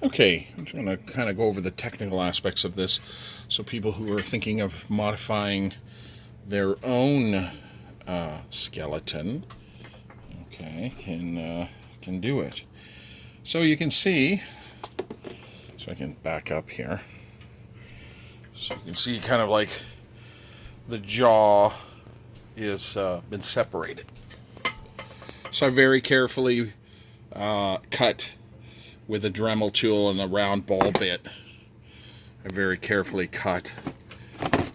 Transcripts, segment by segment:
Okay, I'm just going to kind of go over the technical aspects of this so people who are thinking of modifying their own skeleton, okay, can do it. So you can see, so I can back up here, so you can see kind of like the jaw is been separated. So I very carefully cut with a Dremel tool and a round ball bit. I very carefully cut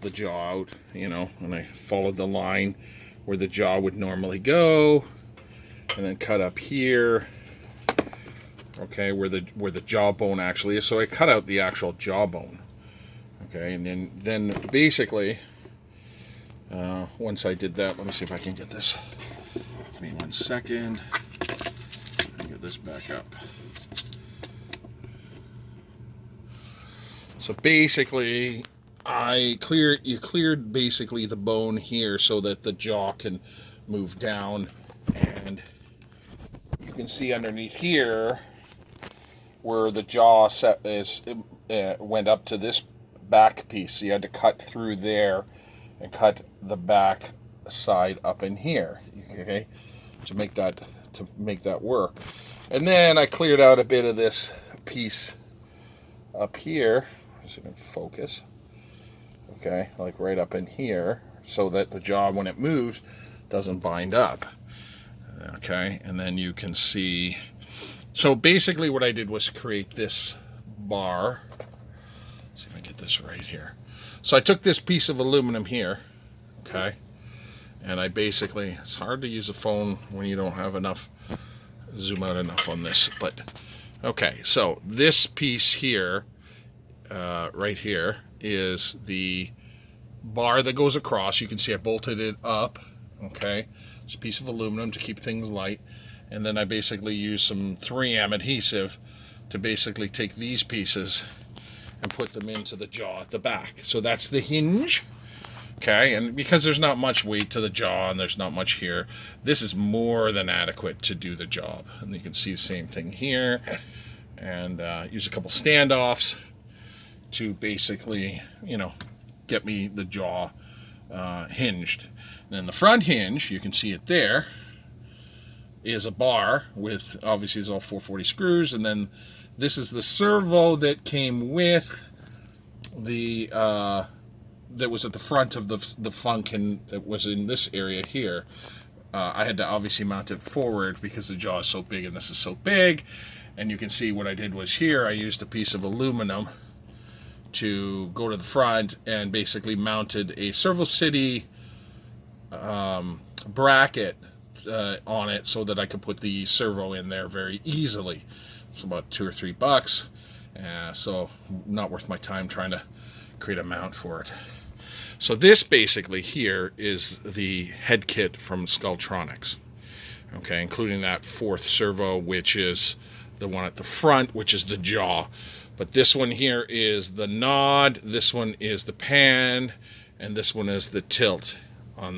the jaw out, and I followed the line where the jaw would normally go, and then cut up here, okay, where the jawbone actually is. So I cut out the actual jawbone, okay, and then basically, once I did that, let me see if I can get this. Give me 1 second. Let me get this back up. So basically, you cleared basically the bone here so that the jaw can move down, and you can see underneath here where the jaw went up to this back piece. So you had to cut through there and cut the back side up in here, okay, to make that work. And then I cleared out a bit of this piece up here. So you can focus, okay, like right up in here, so that the jaw, when it moves, doesn't bind up, okay. And then you can see, so basically what I did was create this bar. Let's see if I can get this right here. So I took this piece of aluminum here, okay, and I basically, it's hard to use a phone when you don't have enough, zoom out enough on this, but okay, so this piece here, right here, is the bar that goes across. You can see I bolted it up, okay. It's a piece of aluminum to keep things light, and then I basically use some 3M adhesive to basically take these pieces and put them into the jaw at the back. So that's the hinge, okay, and because there's not much weight to the jaw and there's not much here, this is more than adequate to do the job. And you can see the same thing here, and use a couple standoffs to basically, get me the jaw hinged. And then the front hinge, you can see it there, is a bar with, obviously it's all 440 screws, and then this is the servo that came with the, that was at the front of the Funkin that was in this area here. I had to obviously mount it forward because the jaw is so big and this is so big, and you can see what I did was here, I used a piece of aluminum to go to the front and basically mounted a Servo City bracket on it so that I could put the servo in there very easily. It's about $2 or $3, so not worth my time trying to create a mount for it. So this basically here is the head kit from Skulltronics, okay, including that fourth servo, which is the one at the front, which is the jaw. But this one here is the nod, this one is the pan, and this one is the tilt on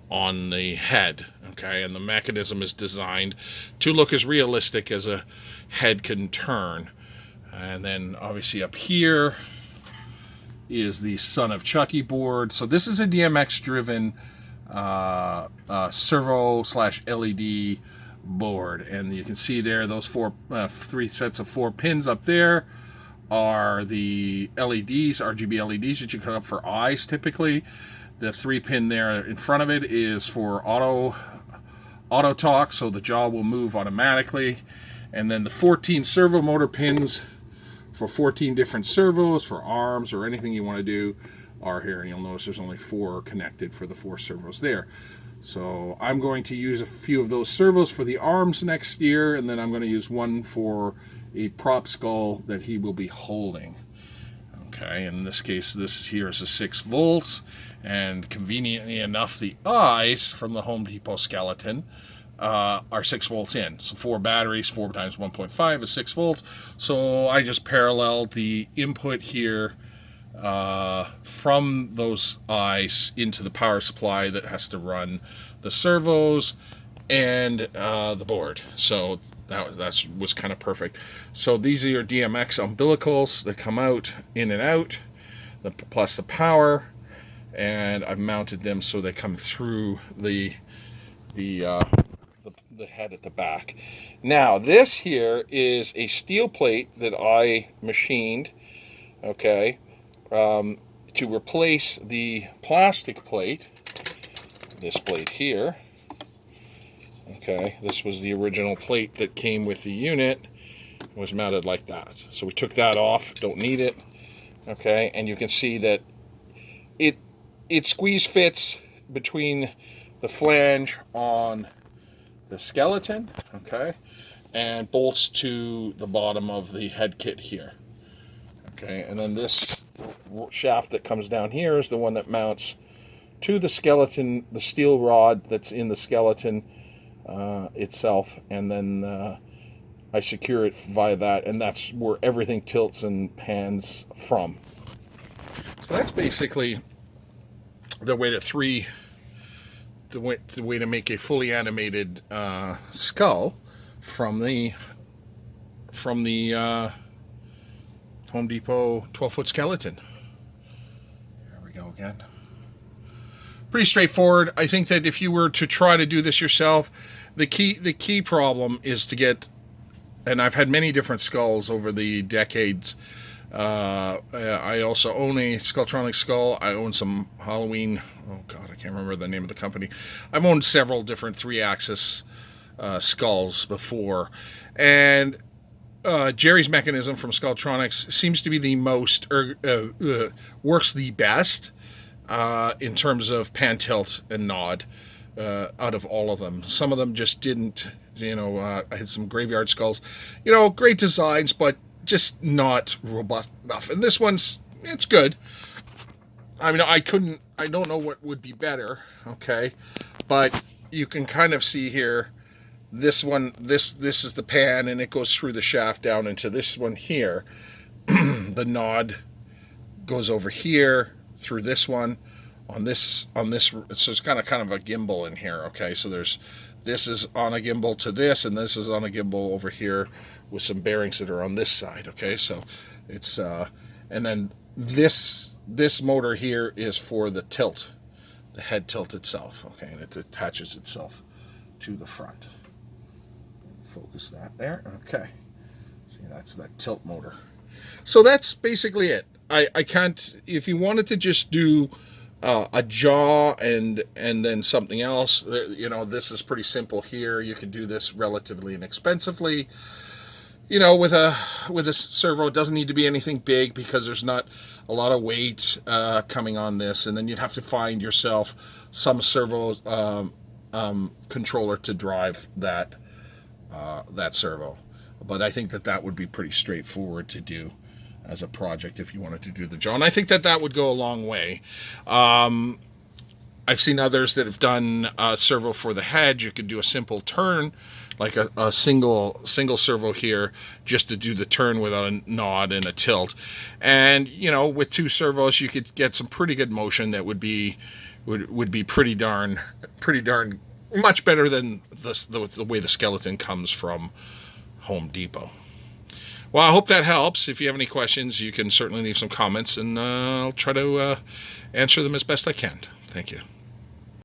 the head, okay? And the mechanism is designed to look as realistic as a head can turn. And then obviously up here is the Son of Chucky board. So this is a DMX driven servo / LED board, and you can see there those three sets of 4 pins up there are the LEDs, RGB LEDs that you cut up for eyes typically. The 3 pin there in front of it is for auto talk, so the jaw will move automatically. And then the 14 servo motor pins for 14 different servos for arms or anything you want to do are here, and you'll notice there's only 4 connected for the 4 servos there. So I'm going to use a few of those servos for the arms next year, and then I'm going to use one for a prop skull that he will be holding. Okay, in this case, this here is a 6 volts, and conveniently enough, the eyes from the Home Depot skeleton are 6 volts in. So 4 batteries, 4 times 1.5 is 6 volts. So I just paralleled the input here from those eyes into the power supply that has to run the servos and the board. So That was kind of perfect. So these are your DMX umbilicals that come out, in and out, plus the power, and I've mounted them so they come through the head at the back. Now this here is a steel plate that I machined, okay, to replace the plastic plate. This plate here. Okay, this was the original plate that came with the unit. It was mounted like that. So we took that off, don't need it. Okay, and you can see that it squeeze fits between the flange on the skeleton, okay, and bolts to the bottom of the head kit here. Okay, and then this shaft that comes down here is the one that mounts to the skeleton, the steel rod that's in the skeleton itself, and then I secure it via that, and that's where everything tilts and pans from. So that's basically the way to make a fully animated skull from the Home Depot 12-foot skeleton. There we go again. Pretty straightforward. I think that if you were to try to do this yourself, the key problem is to get, and I've had many different skulls over the decades. I also own a Skulltronic skull. I own some Halloween, oh god, I can't remember the name of the company. I've owned several different 3-axis skulls before, and Jerry's mechanism from Skulltronics seems to be the most, works the best in terms of pan tilt and nod out of all of them. Some of them just didn't, I had some graveyard skulls, great designs, but just not robust enough. And this one's, it's good. I mean, I don't know what would be better, okay? But you can kind of see here, this one, this is the pan, and it goes through the shaft down into this one here. The nod goes over here through this one on this, so it's kind of a gimbal in here, okay? So this is on a gimbal to this, and this is on a gimbal over here with some bearings that are on this side, okay? So it's, and then this motor here is for the tilt, the head tilt itself, okay? And it attaches itself to the front. Focus that there, okay. See, that's that tilt motor. So that's basically it. I can't, if you wanted to just do a jaw and then something else, this is pretty simple here. You can do this relatively inexpensively. With a servo, it doesn't need to be anything big because there's not a lot of weight coming on this, and then you'd have to find yourself some servo controller to drive that servo. But I think that would be pretty straightforward to do as a project if you wanted to do the jaw, and I think that would go a long way. I've seen others that have done a servo for the head. You could do a simple turn, like a single servo here, just to do the turn without a nod and a tilt. And with 2 servos, you could get some pretty good motion that would be pretty darn much better than the way the skeleton comes from Home Depot. Well, I hope that helps. If you have any questions, you can certainly leave some comments, and I'll try to answer them as best I can. Thank you.